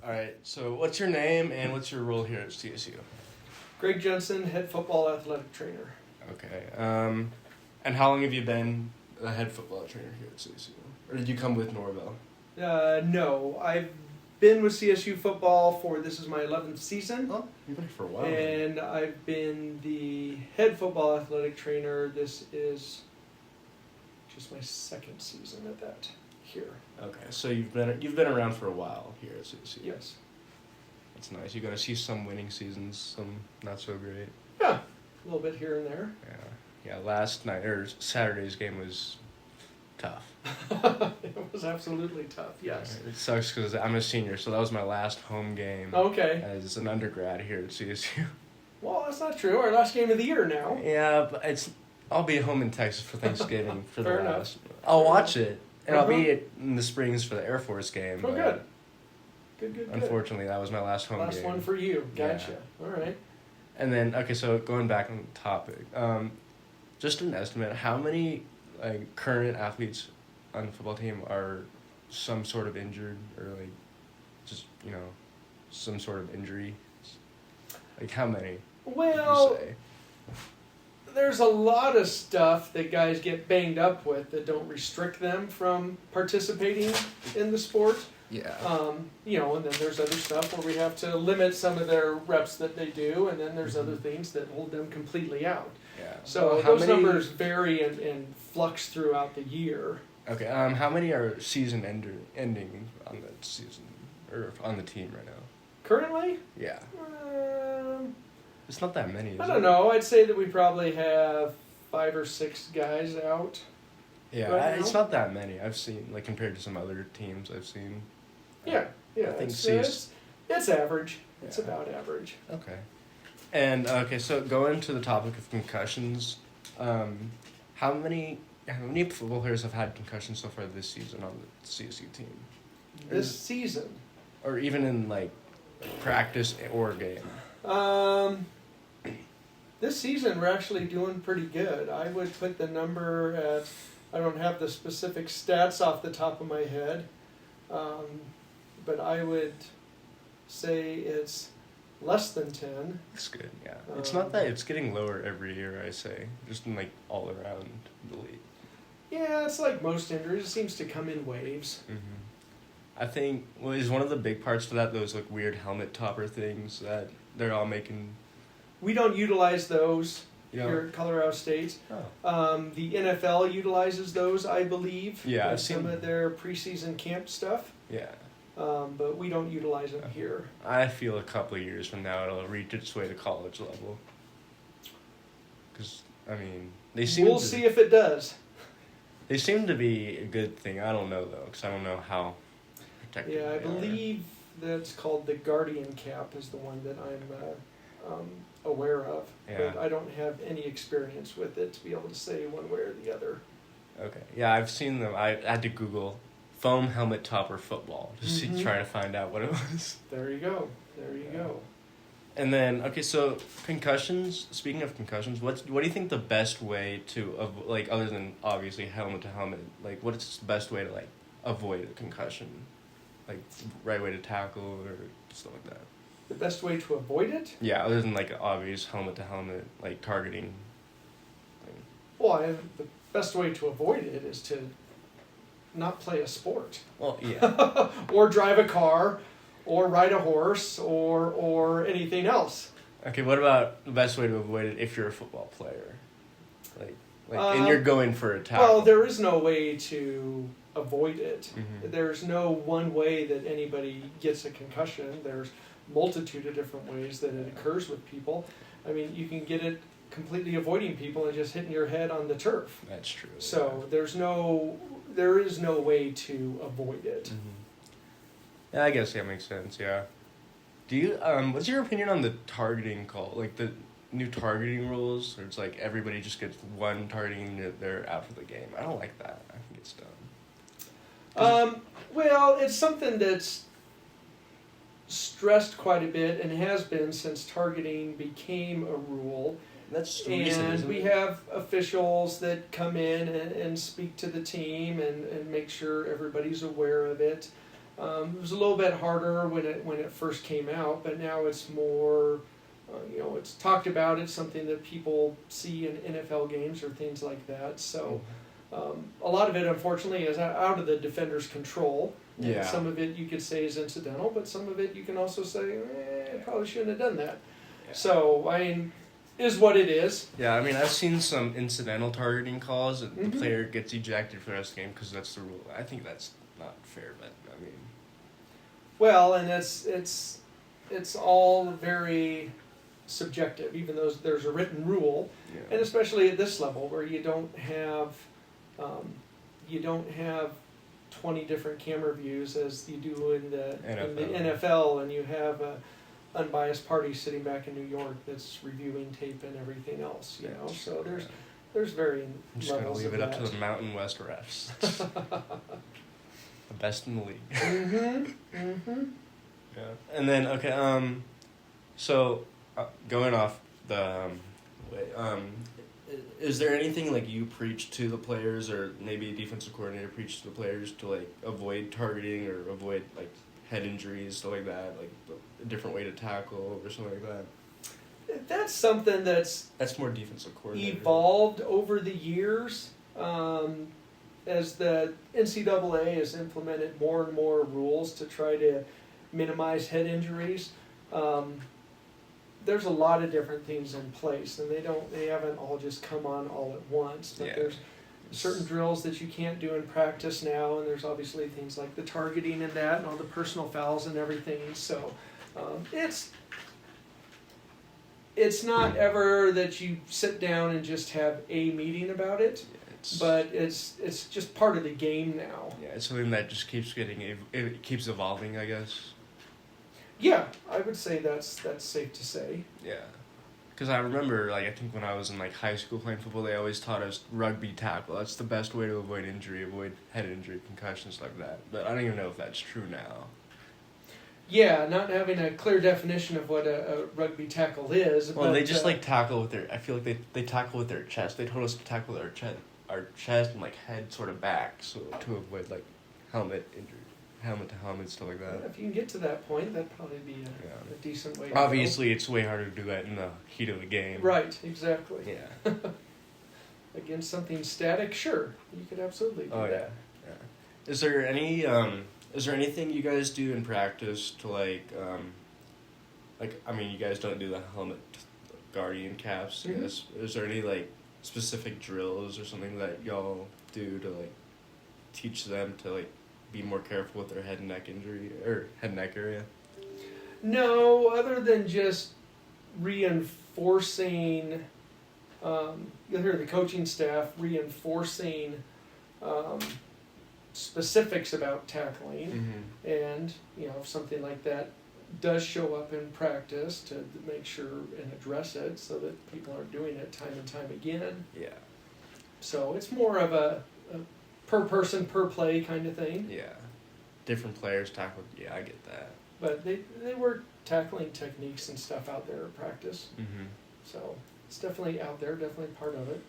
All right, so what's your name and what's your role here at CSU? Greg Jensen, head football athletic trainer. Okay, and how long have you been a head football trainer here at CSU? Or did you come with Norvell? No, I've been with CSU football this is my 11th season. Oh, you've been here for a while. And I've been the head football athletic trainer. This is just my second season at that here. Okay, so you've been around for a while here at CSU. Yes. That's nice. You got to see some winning seasons, some not so great. Yeah, a little bit here and there. Yeah. Last night or Saturday's game was tough. It was absolutely tough. Yes. It sucks because I'm a senior, so that was my last home game. Okay. As an undergrad here at CSU. Well, that's not true. Our last game of the year now. Yeah, but I'll be home in Texas for Thanksgiving for the Fair last. enough. I'll watch it, and I'll be in the Springs for the Air Force game. Oh, good. Good. Unfortunately, that was my last home game. Last one for you. Gotcha. Yeah. All right. And then, okay, so going back on the topic, just an estimate, how many current athletes on the football team are some sort of injured or just, some sort of injury? How many? Well, would you say? There's a lot of stuff that guys get banged up with that don't restrict them from participating in the sport. Yeah. And then there's other stuff where we have to limit some of their reps that they do, and then there's other things that hold them completely out. Yeah. So those numbers vary and flux throughout the year. Okay. How many are season ending on the season or on the team right now? Currently? Yeah. It's not that many. I don't know. I'd say that we probably have 5 or 6 guys out. Yeah, right it's now. not that many. I've seen compared to some other teams I've seen. Yeah. I think it's average. It's Yeah. about average. Okay. And so going to the topic of concussions, how many football players have had concussions so far this season on the CSU team? This season? Or even in practice or game? This season we're actually doing pretty good. I would put the number at, I don't have the specific stats off the top of my head, but I would say it's less than 10. It's good, yeah. It's not that it's getting lower every year, I say. Just in all around the league. Yeah, it's like most injuries. It seems to come in waves. Mm-hmm. I think, is one of the big parts to that those weird helmet topper things that they're all making? We don't utilize those here at Colorado State. Oh. The NFL utilizes those, I believe. Yeah, I've seen some of their preseason camp stuff. Yeah. But we don't utilize them here. I feel a couple of years from now it'll reach its way to college level. Because, they seem We'll see if it does. They seem to be a good thing. I don't know, though, because I don't know how protected Yeah, I they are. believe that's called the Guardian cap is the one that I'm aware of. Yeah. But I don't have any experience with it to be able to say one way or the other. Okay. Yeah, I've seen them. I had to Google foam helmet topper football to try to find out what it was. There you go. And then, so concussions, speaking of concussions, what do you think the best way to, other than obviously helmet to helmet, what's the best way to, avoid a concussion? Right way to tackle or stuff like that? The best way to avoid it? Yeah, other than, an obvious helmet to helmet, targeting thing. Well, the best way to avoid it is to not play a sport. Well, yeah. Or drive a car, or ride a horse, or anything else. Okay, what about the best way to avoid it if you're a football player? And you're going for a tackle. Well, there is no way to avoid it. Mm-hmm. There's no one way that anybody gets a concussion. There's multitude of different ways that it occurs with people. You can get it completely avoiding people and just hitting your head on the turf. That's true. So there is no way to avoid it. Mm-hmm. Yeah, I guess that makes sense. Yeah. Do you what's your opinion on the targeting call? The new targeting rules, where it's everybody just gets one targeting, they're out for the game. I don't like that. I think it's dumb. Well, it's something that's stressed quite a bit and has been since targeting became a rule. That's recent, And isn't we it? have officials that come in and speak to the team and make sure everybody's aware of it. It was a little bit harder when it first came out, but now it's more, it's talked about. It's something that people see in NFL games or things like that. So a lot of it, unfortunately, is out of the defender's control. Yeah. Some of it you could say is incidental, but some of it you can also say, probably shouldn't have done that. Yeah. So, I mean, is what it is. Yeah, I mean, I've seen some incidental targeting calls and the player gets ejected for the rest of the game because that's the rule. I think that's not fair, but I mean... Well, and it's all very subjective, even though there's a written rule, and especially at this level where you don't have 20 different camera views as you do in the NFL, and you have a unbiased party sitting back in New York that's reviewing tape and everything else. So there's varying I'm just levels. Gonna leave it up to the Mountain West refs. The best in the league. Yeah, and then so going off the is there anything like you preach to the players, or maybe a defensive coordinator preach to the players to like avoid targeting or avoid like head injuries, stuff like that, like a different way to tackle or something like that? That's something that's more defensive coordinator. Evolved over the years. As the NCAA has implemented more and more rules to try to minimize head injuries, there's a lot of different things in place, and they haven't all just come on all at once. But there's certain drills that you can't do in practice now, and there's obviously things like the targeting and that, and all the personal fouls and everything. So it's not ever that you sit down and just have a meeting about it. But it's just part of the game now. Yeah, it's something that just keeps it keeps evolving, I guess. Yeah, I would say that's safe to say. Yeah, because I remember, like, I think when I was in like high school playing football, they always taught us rugby tackle. That's the best way to avoid injury, avoid head injury, concussions like that. But I don't even know if that's true now. Yeah, not having a clear definition of what a rugby tackle is. Well, they just like tackle with their. I feel like they tackle with their chest. They told us to tackle with our chest and like head sort of back, so to avoid like helmet to helmet, stuff like that. Yeah, if you can get to that point, that'd probably be a decent way. Obviously, it's way harder to do that in the heat of the game. Right. Exactly. Yeah. Against something static, sure, you could absolutely do that. Yeah. Is there anything you guys do in practice to like I mean, you guys don't do the helmet guardian caps, I guess. Is there any like specific drills or something that y'all do to like teach them to like be more careful with their head and neck injury or head and neck area? No, other than just reinforcing. You'll hear the coaching staff reinforcing specifics about tackling, and if something like that does show up in practice, to make sure and address it so that people aren't doing it time and time again. Yeah. So it's more of a per person, per play kind of thing. Yeah. Different players tackle. Yeah, I get that. But they were tackling techniques and stuff out there in practice. So it's definitely out there, definitely part of it.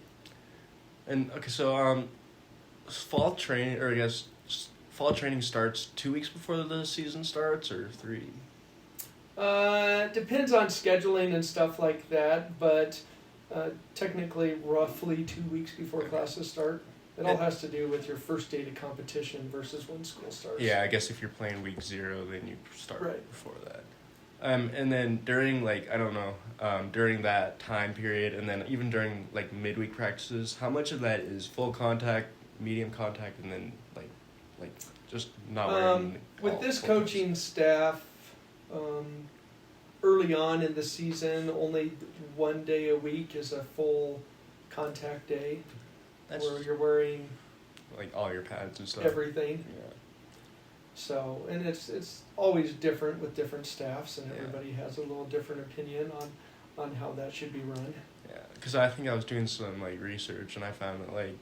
And okay, so fall training starts 2 weeks before the season starts, or 3? Depends on scheduling and stuff like that, but technically roughly 2 weeks before classes start. It all has to do with your first day to competition versus when school starts. Yeah, I guess if you're playing week 0, then you start before that. And then during during that time period, and then even during like midweek practices, how much of that is full contact, medium contact, and then like just not wearing with this coaching staff, early on in the season, only 1 day a week is a full contact day. Where you're wearing like all your pads and stuff. Everything. Yeah. So, and it's always different with different staffs, and everybody has a little different opinion on how that should be run. Yeah, because I think I was doing some like research, and I found that like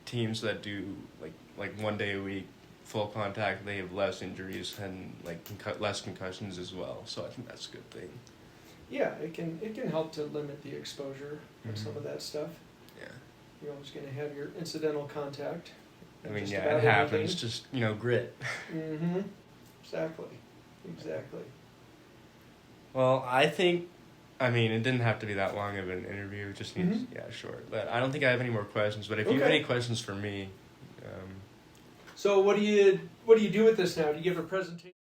teams that do like 1 day a week full contact, they have less injuries and like less concussions as well. So I think that's a good thing. Yeah, it can help to limit the exposure of some of that stuff. Yeah. You're always going to have your incidental contact. I mean, it happens. Just, grit. Exactly. Well, I mean, it didn't have to be that long of an interview. It just needs, Mm-hmm. yeah, short. But I don't think I have any more questions. But if you have Okay. any questions for me, So what do you do with this now? Do you give a presentation?